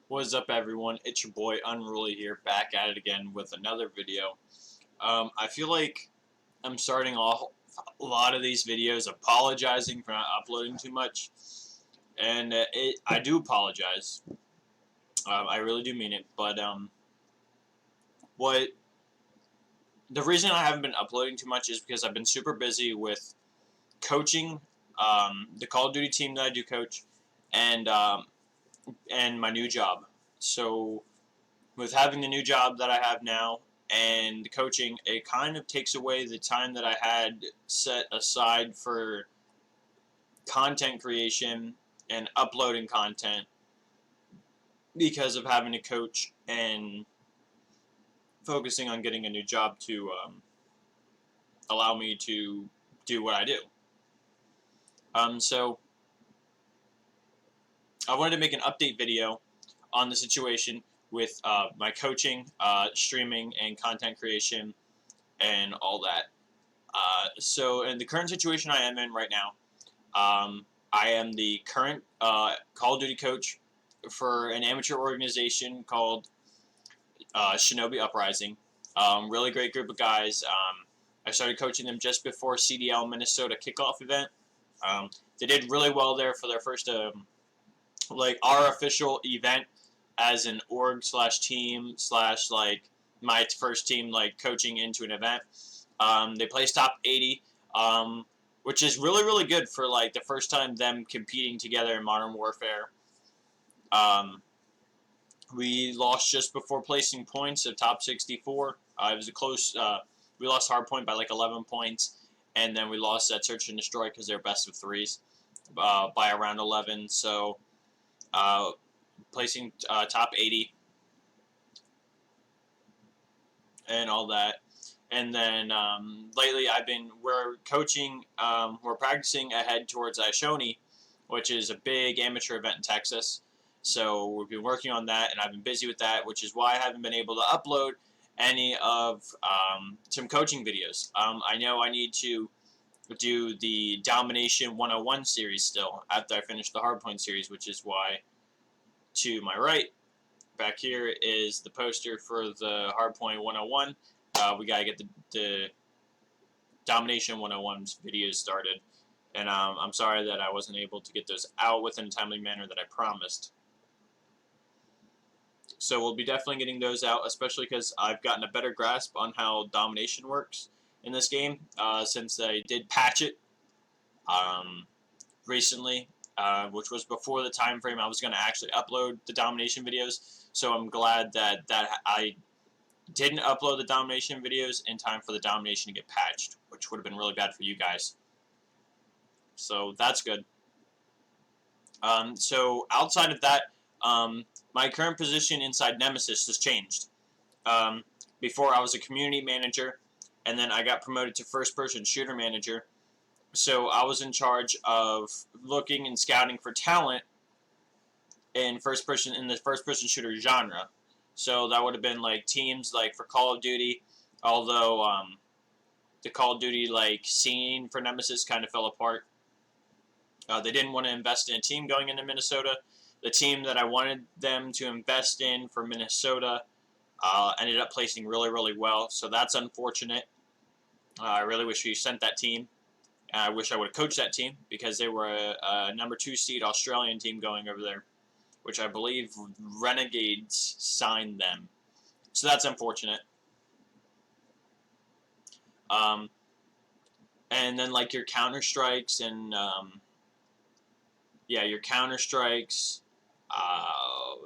What's up, everyone? It's your boy Unruly here, back at it again with another video. I feel like I'm starting off a lot of these videos apologizing for not uploading too much, and I do apologize. I really do mean it, but what the reason I haven't been uploading too much is because I've been super busy with coaching the Call of Duty team that I do coach, and and my new job. So with having the new job that I have now and the coaching, it kind of takes away the time that I had set aside for content creation and uploading content because of having to coach and focusing on getting a new job to allow me to do what I do. So I wanted to make an update video on the situation with my coaching, streaming, and content creation, and all that. So in the current situation I am in right now, I am the current Call of Duty coach for an amateur organization called Shinobi Uprising. Really great group of guys. I started coaching them just before CDL Minnesota kickoff event. They did really well there for their first, like our official event as an org slash team slash like my first team like coaching into an event. They placed top 80, which is really, really good for like the first time them competing together in Modern Warfare. Um, we lost just before placing points of top 64. It was a close. We lost hardpoint by like 11 points, and then we lost at Search and Destroy because they're best of threes by around 11. So placing top 80 and all that. And then lately, we're coaching, we're practicing ahead towards Ishoni, which is a big amateur event in Texas. So we've been working on that, and I've been busy with that, which is why I haven't been able to upload any of some coaching videos. I know I need to do the Domination 101 series still after I finish the Hardpoint series, which is why to my right back here is the poster for the Hardpoint 101. We gotta get the Domination 101's videos started, and I'm sorry that I wasn't able to get those out within a timely manner that I promised. So we'll be definitely getting those out, especially because I've gotten a better grasp on how Domination works in this game since I did patch it recently, which was before the time frame I was going to actually upload the Domination videos. So I'm glad that I didn't upload the Domination videos in time for the Domination to get patched, which would have been really bad for you guys. So that's good. So outside of that, my current position inside Nemesis has changed. Before I was a community manager, and then I got promoted to first-person shooter manager. So I was in charge of looking and scouting for talent in the first-person shooter genre. So that would have been like teams like for Call of Duty, although the Call of Duty like scene for Nemesis kind of fell apart. They didn't want to invest in a team going into Minnesota. The team that I wanted them to invest in for Minnesota ended up placing really, really well. So that's unfortunate. I really wish we sent that team. I wish I would have coached that team because they were a number 2 seed Australian team going over there, which I believe Renegades signed them. So that's unfortunate. And then like your Counter-Strikes and your Counter-Strikes.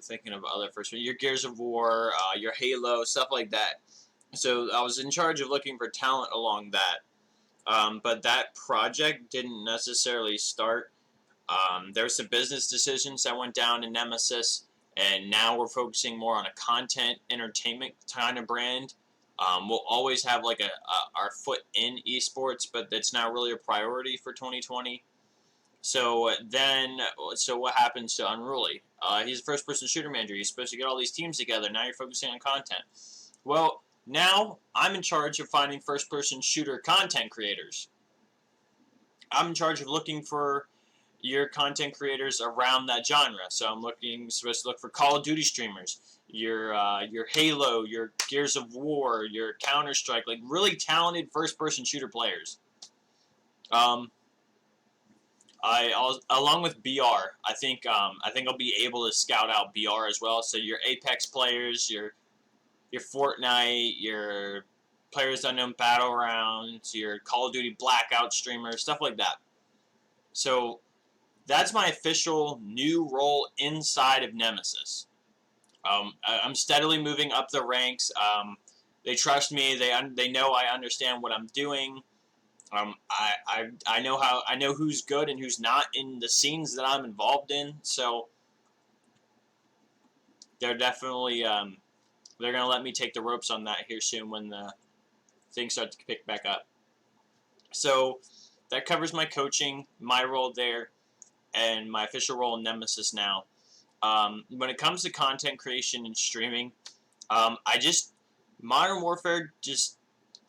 Thinking of other first one, your Gears of War, your Halo, stuff like that. So I was in charge of looking for talent along that. But that project didn't necessarily start. There were some business decisions that went down in Nemesis, and now we're focusing more on a content entertainment kind of brand. We'll always have like our foot in esports, but it's not really a priority for 2020. So what happens to Unruly? He's a first-person shooter manager. He's supposed to get all these teams together. Now you're focusing on content. Well, now I'm in charge of finding first-person shooter content creators. I'm in charge of looking for your content creators around that genre. So I'm supposed to look for Call of Duty streamers, your Halo, your Gears of War, your Counter Strike, like really talented first-person shooter players. Um, along with BR, I think I'll be able to scout out BR as well. So your Apex players, your Fortnite, your Players Unknown Battlegrounds, your Call of Duty Blackout streamers, stuff like that. So that's my official new role inside of Nemesis. I'm steadily moving up the ranks. They trust me. They know I understand what I'm doing. I know who's good and who's not in the scenes that I'm involved in. So they're definitely they're gonna let me take the ropes on that here soon when the things start to pick back up. So that covers my coaching, my role there, and my official role in Nemesis now. When it comes to content creation and streaming, I just Modern Warfare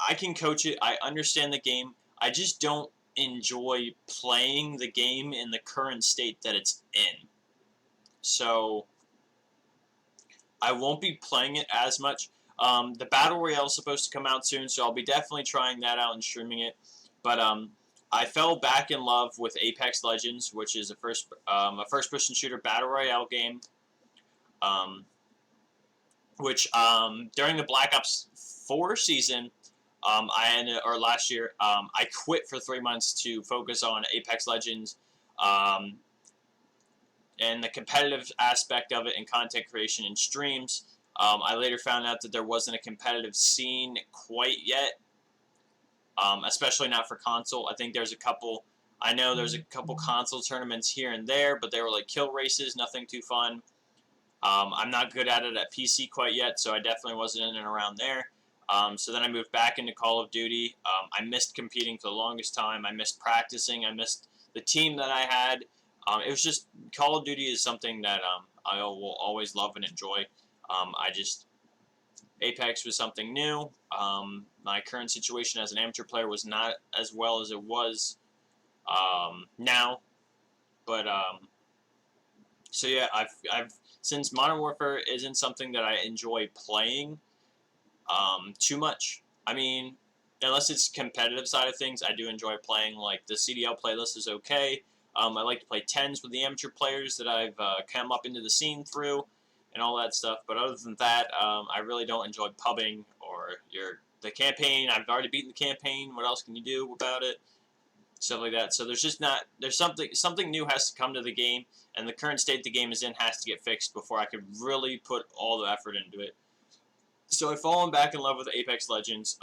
I can coach it. I understand the game. I just don't enjoy playing the game in the current state that it's in. So I won't be playing it as much. The Battle Royale is supposed to come out soon, so I'll be definitely trying that out and streaming it. But I fell back in love with Apex Legends, which is a first-person shooter Battle Royale game. Which during the Black Ops 4 season, last year, I quit for 3 months to focus on Apex Legends, and the competitive aspect of it and content creation and streams. I later found out that there wasn't a competitive scene quite yet, especially not for console. I think I know there's a couple console tournaments here and there, but they were like kill races, nothing too fun. I'm not good at it at PC quite yet, so I definitely wasn't in and around there. So then I moved back into Call of Duty. I missed competing for the longest time. I missed practicing. I missed the team that I had. It was just Call of Duty is something that I will always love and enjoy. Apex was something new. My current situation as an amateur player was not as well as it was now, but so yeah, I've since Modern Warfare isn't something that I enjoy playing too much. I mean, unless it's competitive side of things, I do enjoy playing. Like the CDL playlist is okay. I like to play 10s with the amateur players that I've come up into the scene through, and all that stuff. But other than that, I really don't enjoy pubbing or the campaign. I've already beaten the campaign. What else can you do about it? Stuff like that. So there's something new has to come to the game, and the current state the game is in has to get fixed before I could really put all the effort into it. So I've fallen back in love with Apex Legends.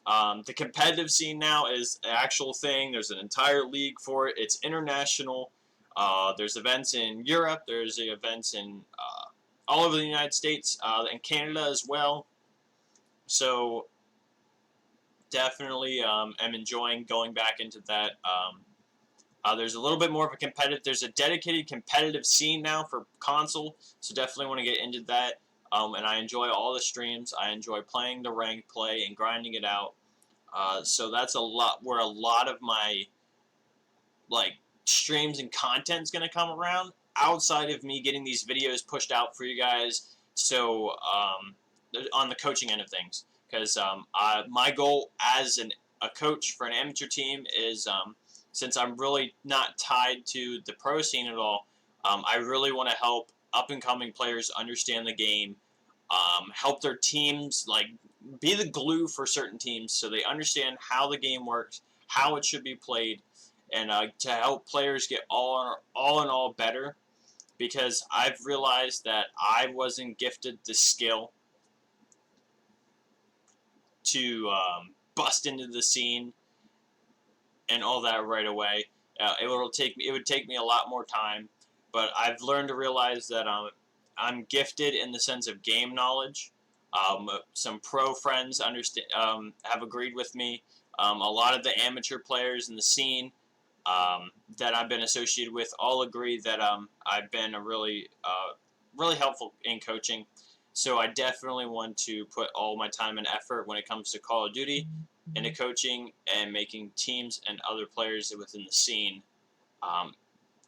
The competitive scene now is an actual thing. There's an entire league for it. It's international. There's events in Europe. There's events in all over the United States and Canada as well. So definitely am enjoying going back into that. There's a little bit more of a there's a dedicated competitive scene now for console, so definitely want to get into that. And I enjoy all the streams. I enjoy playing the ranked play and grinding it out. So that's where a lot of my streams and content is going to come around outside of me getting these videos pushed out for you guys. So on the coaching end of things, because my goal as a coach for an amateur team is since I'm really not tied to the pro scene at all, I really want to help up-and-coming players understand the game, help their teams, be the glue for certain teams so they understand how the game works, how it should be played, and to help players get all in all better, because I've realized that I wasn't gifted the skill to bust into the scene and all that right away. It would take me a lot more time, but I've learned to realize that I'm gifted in the sense of game knowledge. Some pro friends have agreed with me. A lot of the amateur players in the scene that I've been associated with all agree that I've been a really helpful in coaching. So I definitely want to put all my time and effort when it comes to Call of Duty into coaching and making teams and other players within the scene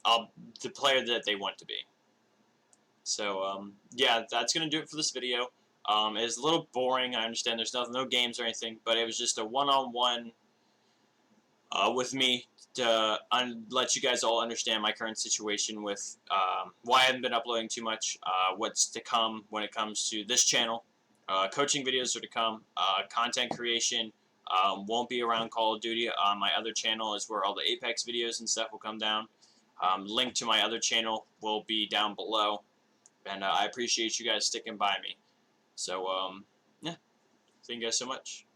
the player that they want to be. So yeah, that's gonna do it for this video. It's a little boring. I understand there's no games or anything, but it was just a one-on-one with me to let you guys all understand my current situation with why I haven't been uploading too much, what's to come when it comes to this channel. Coaching videos are to come. Content creation won't be around Call of Duty. My other channel is where all the Apex videos and stuff will come down. Link to my other channel will be down below. And I appreciate you guys sticking by me. So, yeah, thank you guys so much.